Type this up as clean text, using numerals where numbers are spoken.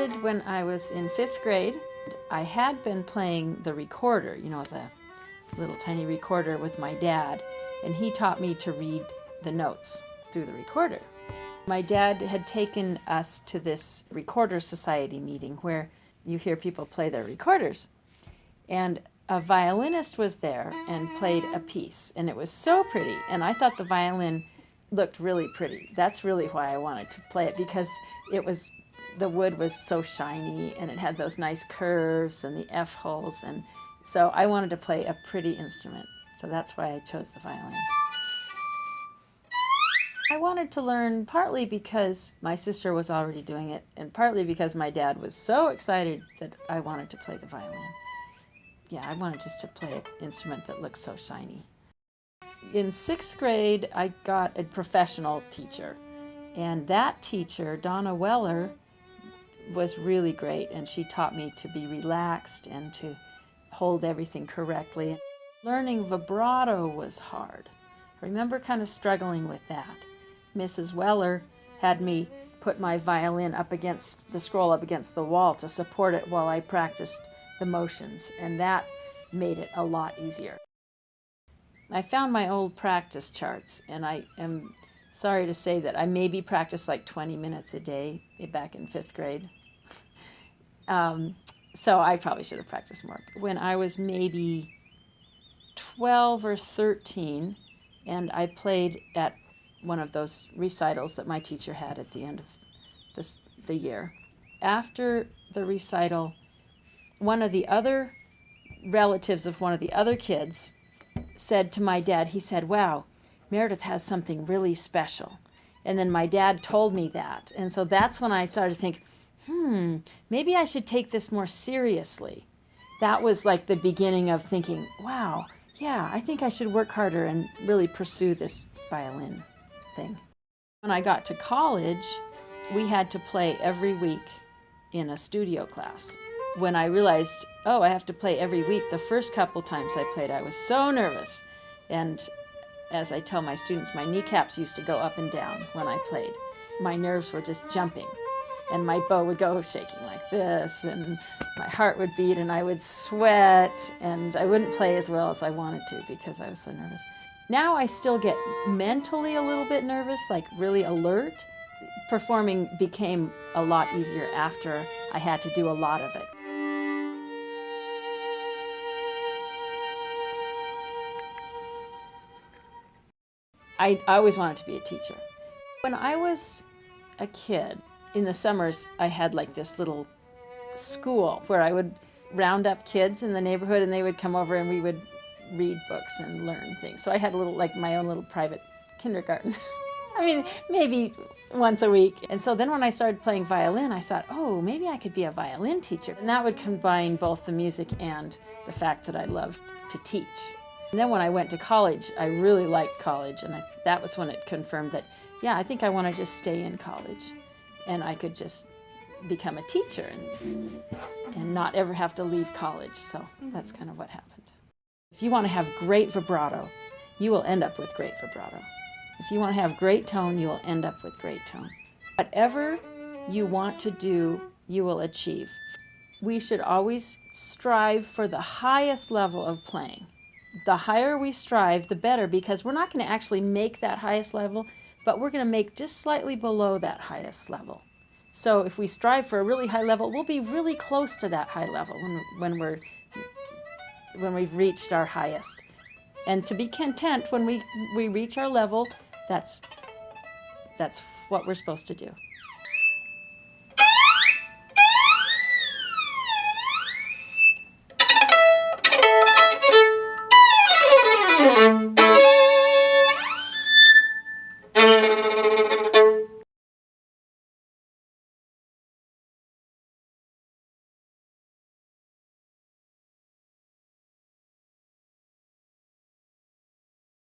started when I was in 5th grade. I had been playing the recorder, the little tiny recorder with my dad, and he taught me to read the notes through the recorder. My dad had taken us to this recorder society meeting where you hear people play their recorders. And a violinist was there and played a piece, and it was so pretty, and I thought the violin looked really pretty. That's really why I wanted to play it, because the wood was so shiny and it had those nice curves and the F holes, and so I wanted to play a pretty instrument. So that's why I chose the violin. I wanted to learn partly because my sister was already doing it, and partly because my dad was so excited that I wanted to play the violin. Yeah, I wanted just to play an instrument that looks so shiny. In 6th grade, I got a professional teacher, and that teacher, Donna Weller, was really great, and she taught me to be relaxed and to hold everything correctly. Learning vibrato was hard. I remember kind of struggling with that. Mrs. Weller had me put my violin up against the scroll up against the wall to support it while I practiced the motions, and that made it a lot easier. I found my old practice charts, and I am sorry to say that I maybe practiced like 20 minutes a day back in 5th grade. So I probably should have practiced more. When I was maybe 12 or 13, and I played at one of those recitals that my teacher had at the end of the year. After the recital, one of the other relatives of one of the other kids said to my dad, he said, "Wow, Meredith has something really special." And then my dad told me that. And so that's when I started to think, maybe I should take this more seriously. That was like the beginning of thinking, wow, yeah, I think I should work harder and really pursue this violin thing. When I got to college, we had to play every week in a studio class. When I realized, I have to play every week, the first couple times I played, I was so nervous. And as I tell my students, my kneecaps used to go up and down when I played. My nerves were just jumping, and my bow would go shaking like this, and my heart would beat, and I would sweat, and I wouldn't play as well as I wanted to because I was so nervous. Now I still get mentally a little bit nervous, like really alert. Performing became a lot easier after I had to do a lot of it. I always wanted to be a teacher. When I was a kid, in the summers, I had like this little school where I would round up kids in the neighborhood, and they would come over and we would read books and learn things. So I had a little, like my own little private kindergarten. I mean, maybe once a week. And so then when I started playing violin, I thought, maybe I could be a violin teacher. And that would combine both the music and the fact that I loved to teach. And then when I went to college, I really liked college, and that was when it confirmed that, yeah, I think I want to just stay in college, and I could just become a teacher and not ever have to leave college. So that's kind of what happened. If you want to have great vibrato, you will end up with great vibrato. If you want to have great tone, you will end up with great tone. Whatever you want to do, you will achieve. We should always strive for the highest level of playing. The higher we strive, the better, because we're not going to actually make that highest level, but we're going to make just slightly below that highest level. So if we strive for a really high level, we'll be really close to that high level when we've reached our highest. And to be content when we reach our level, that's what we're supposed to do.